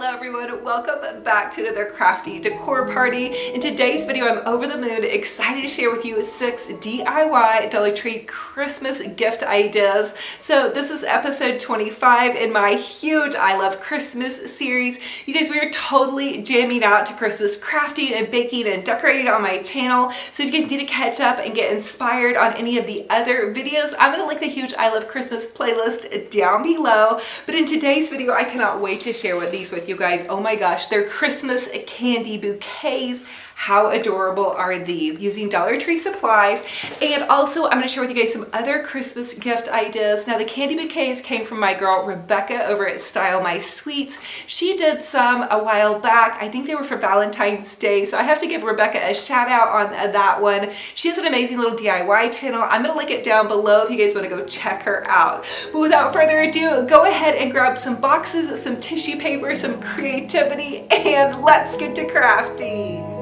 Hello everyone, welcome back to another crafty decor party. In today's video, I'm over the moon, excited to share with you 6 DIY Dollar Tree Christmas gift ideas. So this is episode 25 in my huge I Love Christmas series. You guys, we are totally jamming out to Christmas crafting and baking and decorating on my channel. So if you guys need to catch up and get inspired on any of the other videos, I'm gonna link the huge I Love Christmas playlist down below. But in today's video, I cannot wait to share these with you guys. Oh my gosh, they're Christmas candy bouquets. How adorable are these? Using Dollar Tree supplies. And also I'm going to share with you guys some other Christmas gift ideas. Now the candy bouquets came from my girl Rebecca over at Style My Sweets. She did some a while back. I think they were for Valentine's Day. So I have to give Rebecca a shout out on that one. She has an amazing little DIY channel. I'm going to link it down below if you guys want to go check her out. But without further ado, go ahead and grab some boxes, some tissue paper, some creativity, and let's get to crafting.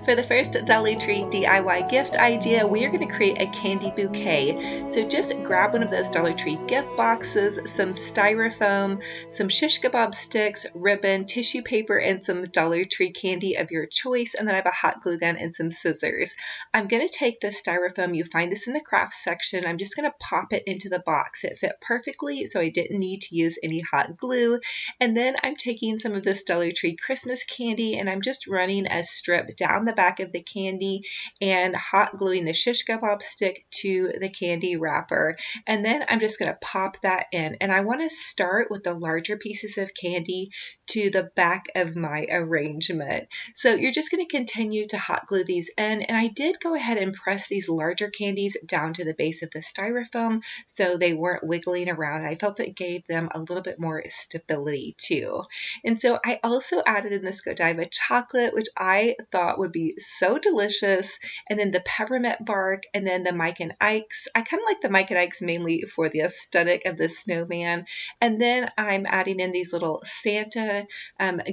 For the first Dollar Tree DIY gift idea, we are going to create a candy bouquet. So just grab one of those Dollar Tree gift boxes, some styrofoam, some shish kebab sticks, ribbon, tissue paper, and some Dollar Tree candy of your choice. And then I have a hot glue gun and some scissors. I'm going to take the styrofoam. You find this in the crafts section. I'm just going to pop it into the box. It fit perfectly, so I didn't need to use any hot glue. And then I'm taking some of this Dollar Tree Christmas candy and I'm just running a strip down the back of the candy and hot gluing the shish kebab stick to the candy wrapper. And then I'm just going to pop that in. And I want to start with the larger pieces of candy to the back of my arrangement. So you're just going to continue to hot glue these in. And I did go ahead and press these larger candies down to the base of the styrofoam so they weren't wiggling around. I felt it gave them a little bit more stability too. And so I also added in this Godiva chocolate, which I thought would be so delicious, and then the peppermint bark, and then the Mike and Ike's. I kind of like the Mike and Ike's mainly for the aesthetic of the snowman. And then I'm adding in these little Santa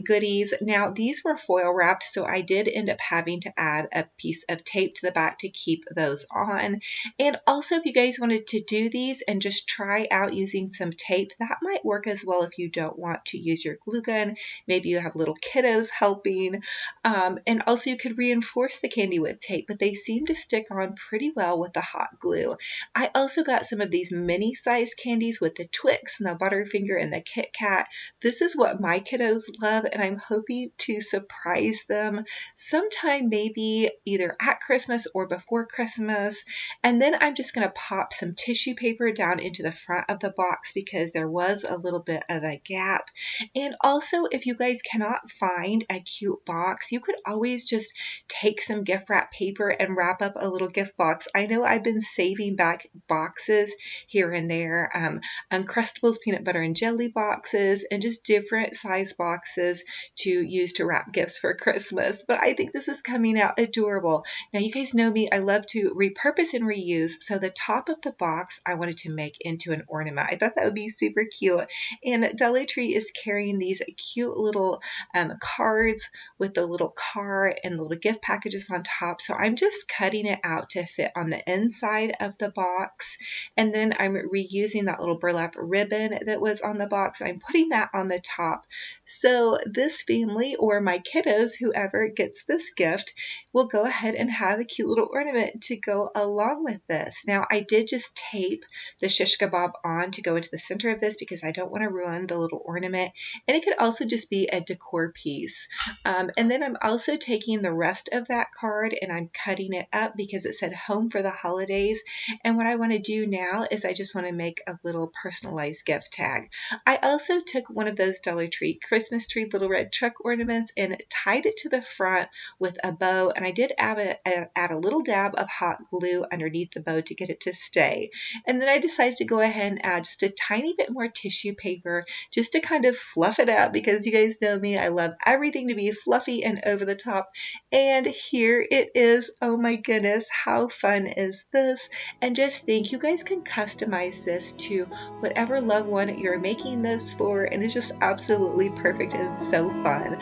goodies. Now these were foil wrapped, so I did end up having to add a piece of tape to the back to keep those on. And also, if you guys wanted to do these and just try out using some tape, that might work as well if you don't want to use your glue gun. Maybe you have little kiddos helping. And also you could reinforce the candy with tape, but they seem to stick on pretty well with the hot glue. I also got some of these mini size candies with the Twix and the Butterfinger and the Kit Kat. This is what my kiddos love, and I'm hoping to surprise them sometime, maybe either at Christmas or before Christmas. And then I'm just going to pop some tissue paper down into the front of the box because there was a little bit of a gap. And also, if you guys cannot find a cute box, you could always just take some gift wrap paper and wrap up a little gift box. I know I've been saving back boxes here and there, Uncrustables peanut butter and jelly boxes, and just different size boxes to use to wrap gifts for Christmas. But I think this is coming out adorable. Now you guys know me, I love to repurpose and reuse. So the top of the box I wanted to make into an ornament. I thought that would be super cute. And Dollar Tree is carrying these cute little cards with the little car and the little gift packages on top. So I'm just cutting it out to fit on the inside of the box. And then I'm reusing that little burlap ribbon that was on the box. I'm putting that on the top. So this family or my kiddos, whoever gets this gift, will go ahead and have a cute little ornament to go along with this. Now I did just tape the shish kebab on to go into the center of this because I don't want to ruin the little ornament. And it could also just be a decor piece. And then I'm also taking the rest of that card and I'm cutting it up because it said home for the holidays. And what I want to do now is I just want to make a little personalized gift tag. I also took one of those Dollar Tree Christmas tree little red truck ornaments and tied it to the front with a bow. And I did add a little dab of hot glue underneath the bow to get it to stay. And then I decided to go ahead and add just a tiny bit more tissue paper just to kind of fluff it out because you guys know me, I love everything to be fluffy and over the top. And here it is. Oh my goodness, how fun is this? And just think, you guys can customize this to whatever loved one you're making this for, and it's just absolutely perfect and so fun.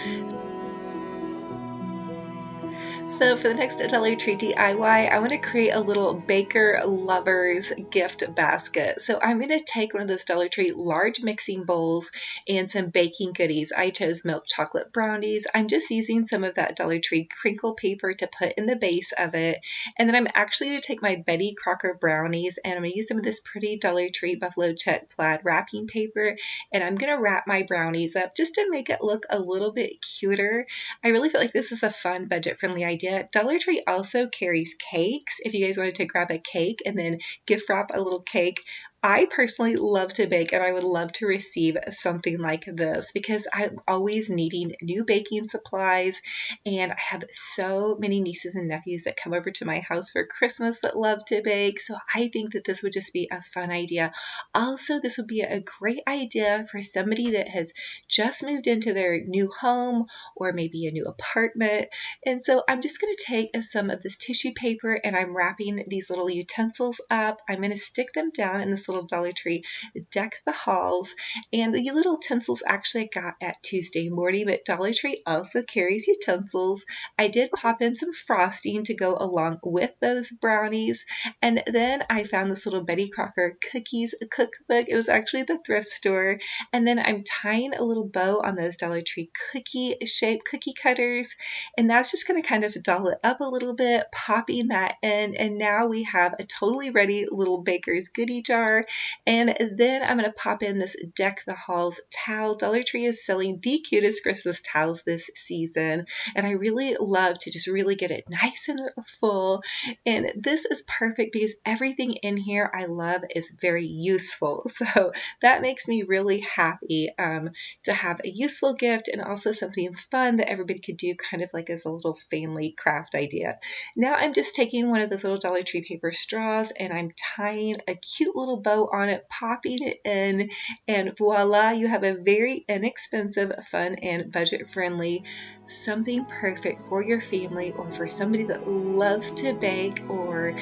So for the next Dollar Tree DIY, I want to create a little baker lovers gift basket. So I'm going to take one of those Dollar Tree large mixing bowls and some baking goodies. I chose milk chocolate brownies. I'm just using some of that Dollar Tree crinkle paper to put in the base of it. And then I'm actually going to take my Betty Crocker brownies and I'm going to use some of this pretty Dollar Tree buffalo check plaid wrapping paper. And I'm going to wrap my brownies up just to make it look a little bit cuter. I really feel like this is a fun budget-friendly idea. Dollar Tree also carries cakes. If you guys wanted to grab a cake and then gift wrap a little cake, I personally love to bake and I would love to receive something like this because I'm always needing new baking supplies and I have so many nieces and nephews that come over to my house for Christmas that love to bake. So I think that this would just be a fun idea. Also, this would be a great idea for somebody that has just moved into their new home or maybe a new apartment. And so I'm just going to take some of this tissue paper and I'm wrapping these little utensils up. I'm going to stick them down in this little Dollar Tree Deck the Halls. And the little utensils actually I got at Tuesday morning, but Dollar Tree also carries utensils. I did pop in some frosting to go along with those brownies. And then I found this little Betty Crocker cookies cookbook. It was actually at the thrift store. And then I'm tying a little bow on those Dollar Tree cookie shaped cookie cutters. And that's just going to kind of doll it up a little bit, popping that in. And now we have a totally ready little baker's goodie jar. And then I'm going to pop in this Deck the Halls towel. Dollar Tree is selling the cutest Christmas towels this season. And I really love to just really get it nice and full. And this is perfect because everything in here I love is very useful. So that makes me really happy to have a useful gift and also something fun that everybody could do kind of like as a little family craft idea. Now I'm just taking one of those little Dollar Tree paper straws and I'm tying a cute little bow on it, popping it in, and voila, you have a very inexpensive, fun, and budget-friendly something perfect for your family or for somebody that loves to bake or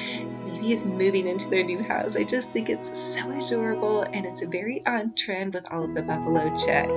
maybe is moving into their new house. I just think it's so adorable and it's very on trend with all of the buffalo check.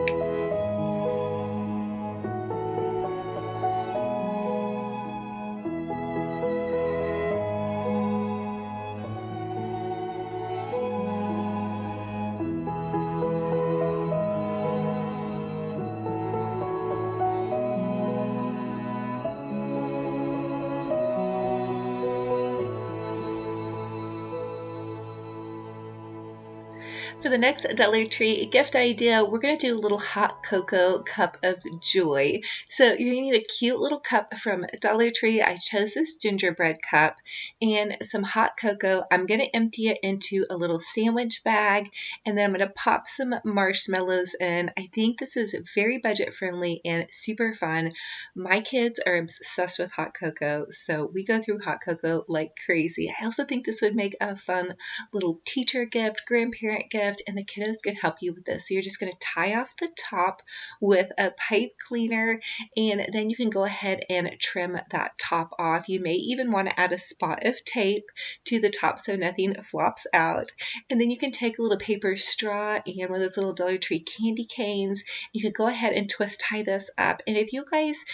For the next Dollar Tree gift idea, we're going to do a little hot cocoa cup of joy. So you're going to need a cute little cup from Dollar Tree. I chose this gingerbread cup and some hot cocoa. I'm going to empty it into a little sandwich bag and then I'm going to pop some marshmallows in. I think this is very budget friendly and super fun. My kids are obsessed with hot cocoa, so we go through hot cocoa like crazy. I also think this would make a fun little teacher gift, grandparent gift, and the kiddos can help you with this. So you're just going to tie off the top with a pipe cleaner and then you can go ahead and trim that top off. You may even want to add a spot of tape to the top so nothing flops out. And then you can take a little paper straw and one of those little Dollar Tree candy canes. You can go ahead and twist tie this up. And if you guys,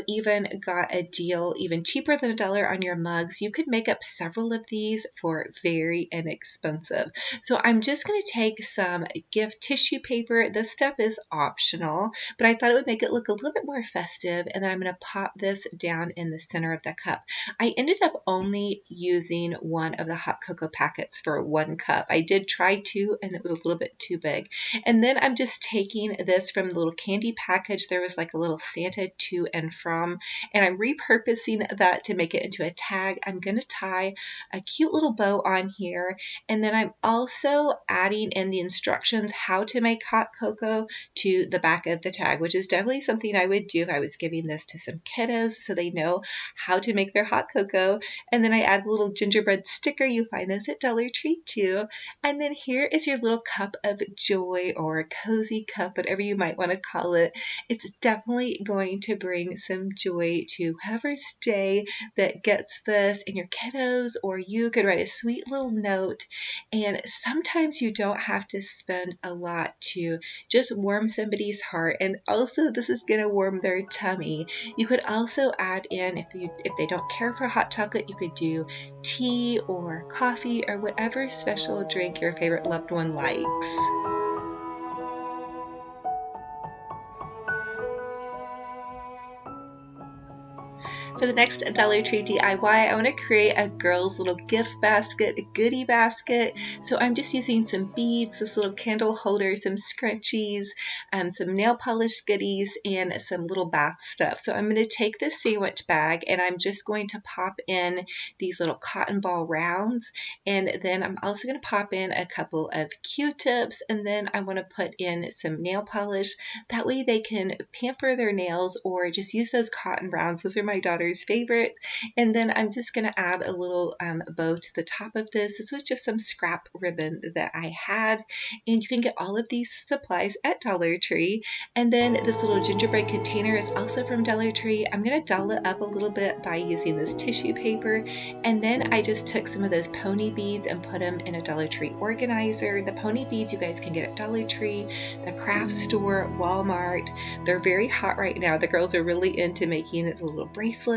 even got a deal even cheaper than $1 on your mugs, you could make up several of these for very inexpensive. So I'm just going to take some gift tissue paper. This step is optional, but I thought it would make it look a little bit more festive. And then I'm going to pop this down in the center of the cup. I ended up only using one of the hot cocoa packets for 1 cup. I did try 2 and it was a little bit too big. And then I'm just taking this from the little candy package. There was like a little Santa to and from, and I'm repurposing that to make it into a tag. I'm going to tie a cute little bow on here. And then I'm also adding in the instructions how to make hot cocoa to the back of the tag, which is definitely something I would do if I was giving this to some kiddos so they know how to make their hot cocoa. And then I add a little gingerbread sticker. You find those at Dollar Tree too. And then here is your little cup of joy or a cozy cup, whatever you might want to call it. It's definitely going to bring some joy to whoever's day that gets this, and your kiddos or you could write a sweet little note. And sometimes you don't have to spend a lot to just warm somebody's heart, and also this is going to warm their tummy. You could also add in, if they don't care for hot chocolate, you could do tea or coffee or whatever special drink your favorite loved one likes. For the next Dollar Tree DIY, I want to create a girl's little gift basket, a goodie basket. So I'm just using some beads, this little candle holder, some scrunchies, some nail polish goodies, and some little bath stuff. So I'm going to take this sandwich bag and I'm just going to pop in these little cotton ball rounds. And then I'm also going to pop in a couple of Q-tips, and then I want to put in some nail polish. That way they can pamper their nails or just use those cotton rounds. Those are my daughter's favorite. And then I'm just going to add a little bow to the top of this. This was just some scrap ribbon that I had, and you can get all of these supplies at Dollar Tree. And then this little gingerbread container is also from Dollar Tree. I'm going to doll it up a little bit by using this tissue paper, and then I just took some of those pony beads and put them in a Dollar Tree organizer. The pony beads you guys can get at Dollar Tree, the craft store, Walmart. They're very hot right now. The girls are really into making the little bracelets.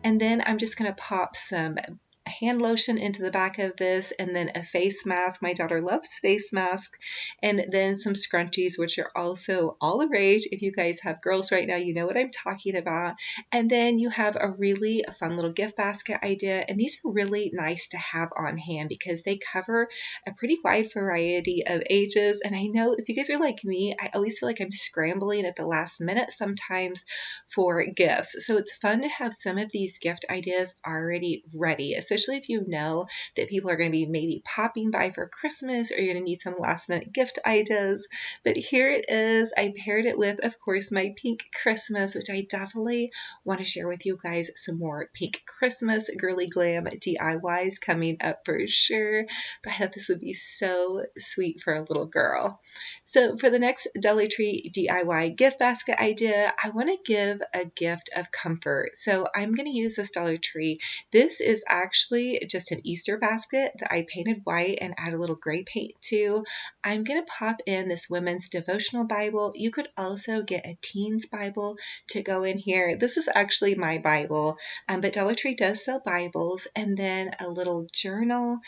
And then I'm just going to pop some hand lotion into the back of this, and then a face mask. My daughter loves face masks. And then some scrunchies, which are also all the rage. If you guys have girls right now, you know what I'm talking about. And then you have a really fun little gift basket idea, and these are really nice to have on hand because they cover a pretty wide variety of ages. And I know if you guys are like me, I always feel like I'm scrambling at the last minute sometimes for gifts. So it's fun to have some of these gift ideas already ready, especially if you know that people are going to be maybe popping by for Christmas, or you're going to need some last minute gift ideas. But here it is. I paired it with, of course, my pink Christmas, which I definitely want to share with you guys some more pink Christmas girly glam DIYs coming up for sure. But I thought this would be so sweet for a little girl. So for the next Dollar Tree DIY gift basket idea, I want to give a gift of comfort. So I'm going to use this Dollar Tree. This is actually just an Easter basket that I painted white and add a little gray paint to. I'm going to pop in this women's devotional Bible. You could also get a teens Bible to go in here. This is actually my Bible, but Dollar Tree does sell Bibles. And then a little journal.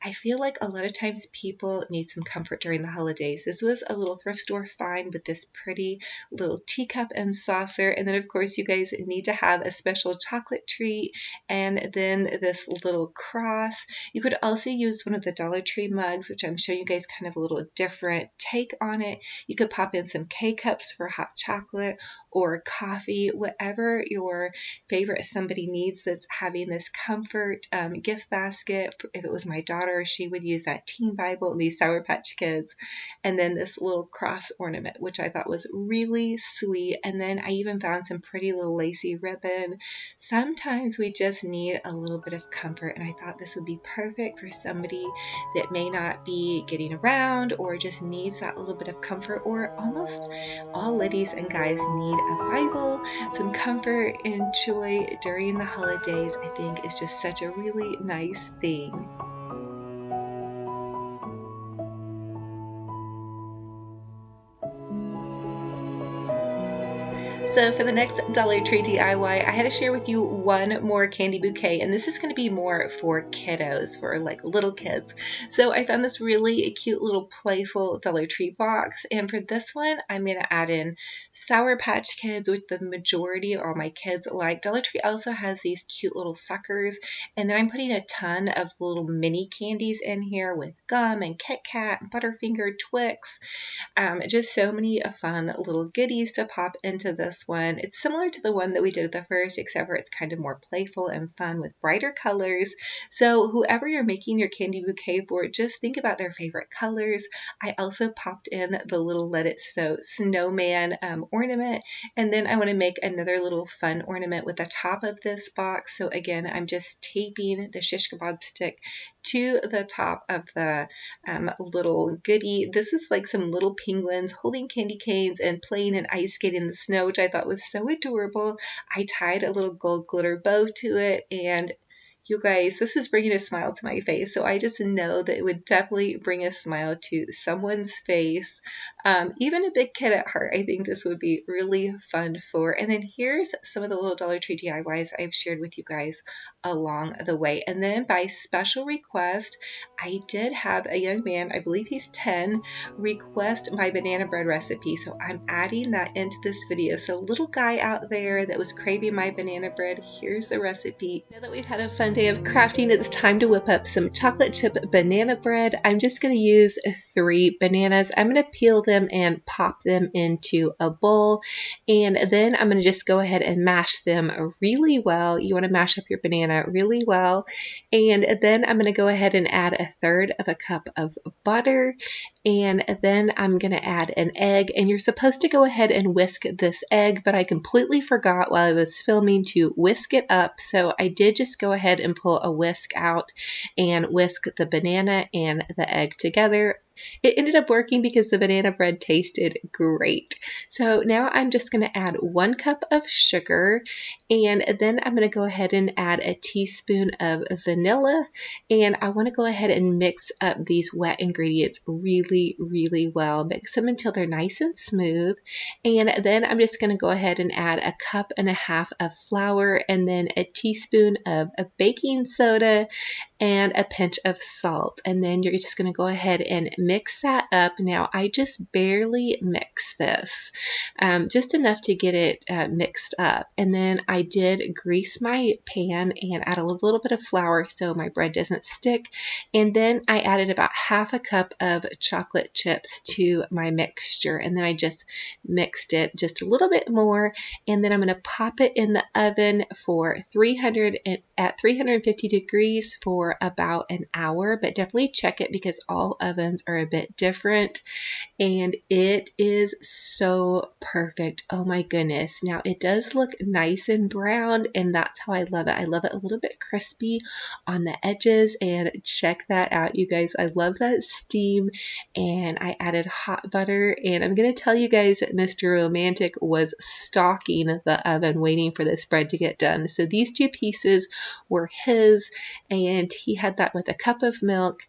I feel like a lot of times people need some comfort during the holidays. This was a little thrift store find with this pretty little teacup and saucer. And then, of course, you guys need to have a special chocolate treat, and then this little cross. You could also use one of the Dollar Tree mugs, which I'm showing you guys kind of a little different take on it. You could pop in some K-cups for hot chocolate or coffee, whatever your favorite somebody needs that's having this comfort gift basket. If it was my daughter, she would use that teen Bible and these Sour Patch Kids, and then this little cross ornament, which I thought was really sweet. And then I even found some pretty little lacy ribbon. Sometimes we just need a little bit of comfort, and I thought this would be perfect for somebody that may not be getting around or just needs that little bit of comfort. Or almost all ladies and guys need a Bible, some comfort and joy during the holidays. I think is just such a really nice thing. So for the next Dollar Tree DIY, I had to share with you one more candy bouquet, and this is going to be more for kiddos, for like little kids. So I found this really cute little playful Dollar Tree box, and for this one, I'm going to add in Sour Patch Kids, which the majority of all my kids like. Dollar Tree also has these cute little suckers, and then I'm putting a ton of little mini candies in here with gum and Kit Kat, Butterfinger, Twix. Just so many fun little goodies to pop into this one. It's similar to the one that we did at the first, except for it's kind of more playful and fun with brighter colors. So whoever you're making your candy bouquet for, just think about their favorite colors. I also popped in the little Let It Snow snowman ornament, and then I want to make another little fun ornament with the top of this box. So again, I'm just taping the shish kebab stick to the top of the little goodie. This is like some little penguins holding candy canes and playing and ice skating in the snow, which I thought was so adorable. I tied a little gold glitter bow to it, and You guys, this is bringing a smile to my face. So I just know that it would definitely bring a smile to someone's face. Even a big kid at heart, I think this would be really fun for. And then here's some of the little Dollar Tree DIYs I've shared with you guys along the way. And then by special request, I did have a young man, I believe he's 10, request my banana bread recipe. So I'm adding that into this video. So little guy out there that was craving my banana bread, here's the recipe. Now that we've had a fun day of crafting, it's time to whip up some chocolate chip banana bread. I'm just going to use 3 bananas. I'm going to peel them and pop them into a bowl, and then I'm going to just go ahead and mash them really well. You want to mash up your banana really well, and then I'm going to go ahead and add 1/3 of a cup of butter, and then I'm going to add an egg. And you're supposed to go ahead and whisk this egg, but I completely forgot while I was filming to whisk it up, so I did just go ahead and pull a whisk out and whisk the banana and the egg together. It ended up working because the banana bread tasted great. So now I'm just going to add 1 cup of sugar, and then I'm going to go ahead and add a teaspoon of vanilla, and I want to go ahead and mix up these wet ingredients really, really well. Mix them until they're nice and smooth, and then I'm just going to go ahead and add 1.5 cups of flour, and then a teaspoon of baking soda, and a pinch of salt. And then you're just going to go ahead and mix that up. Now I just barely mix this, just enough to get it mixed up. And then I did grease my pan and add a little bit of flour so my bread doesn't stick. And then I added about 1/2 cup of chocolate chips to my mixture, and then I just mixed it just a little bit more, and then I'm going to pop it in the oven for 350 degrees for about an hour, but definitely check it because all ovens are a bit different. And it is so perfect. Oh my goodness. Now it does look nice and brown, and that's how I love it. I love it a little bit crispy on the edges, and check that out, you guys. I love that steam, and I added hot butter, and I'm going to tell you guys that Mr. Romantic was stalking the oven waiting for this bread to get done. So these 2 pieces were his, and he had that with a cup of milk.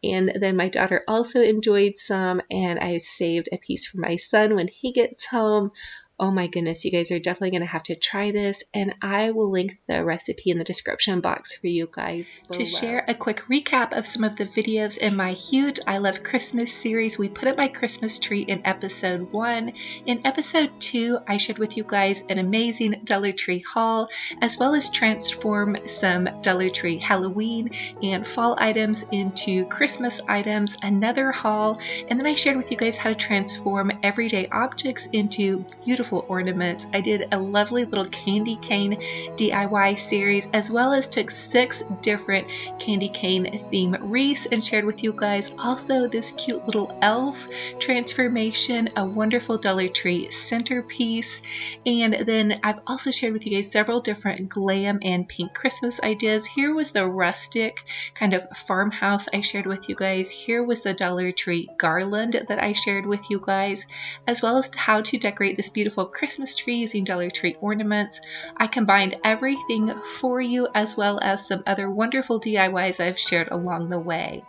And then my daughter also enjoyed some, and I saved a piece for my son when he gets home. Oh my goodness, you guys are definitely going to have to try this, and I will link the recipe in the description box for you guys below. To share a quick recap of some of the videos in my huge I Love Christmas series, we put up my Christmas tree in episode 1. In episode 2, I shared with you guys an amazing Dollar Tree haul, as well as transform some Dollar Tree Halloween and fall items into Christmas items, another haul, and then I shared with you guys how to transform everyday objects into beautiful ornaments. I did a lovely little candy cane DIY series, as well as took 6 different candy cane theme wreaths and shared with you guys also this cute little elf transformation, a wonderful Dollar Tree centerpiece, and then I've also shared with you guys several different glam and pink Christmas ideas. Here was the rustic kind of farmhouse I shared with you guys. Here was the Dollar Tree garland that I shared with you guys, as well as how to decorate this beautiful Christmas tree using Dollar Tree ornaments. I combined everything for you, as well as some other wonderful DIYs I've shared along the way.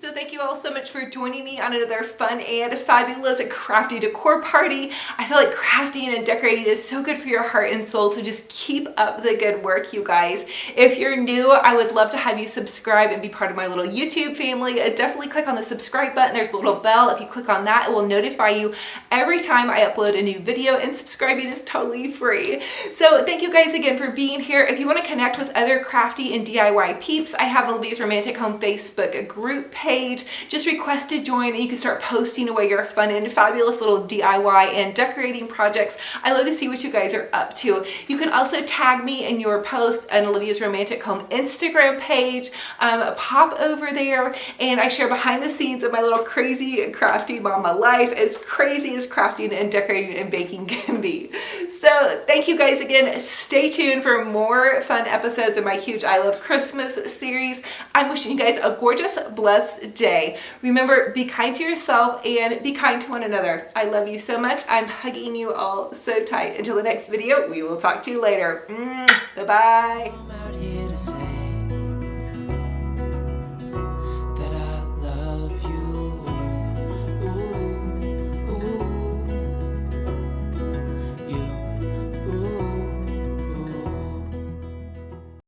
So thank you all so much for joining me on another fun and fabulous crafty decor party. I feel like crafting and decorating is so good for your heart and soul, so just keep up the good work, you guys. If you're new, I would love to have you subscribe and be part of my little YouTube family. Definitely click on the subscribe button. There's a little bell. If you click on that, it will notify you every time I upload a new video, and subscribing is totally free. So thank you guys again for being here. If you want to connect with other crafty and DIY peeps, I have Olivia's Romantic Home Facebook group page. page. Just request to join and you can start posting away your fun and fabulous little DIY and decorating projects. I love to see what you guys are up to. You can also tag me in your post on Olivia's Romantic Home Instagram page. Pop over there and I share behind the scenes of my little crazy crafty mama life, as crazy as crafting and decorating and baking can be. So thank you guys again. Stay tuned for more fun episodes of my huge I Love Christmas series. I'm wishing you guys a gorgeous, blessed day. Remember, be kind to yourself and be kind to one another. I love you so much. I'm hugging you all so tight. Until the next video, we will talk to you later. Bye-bye.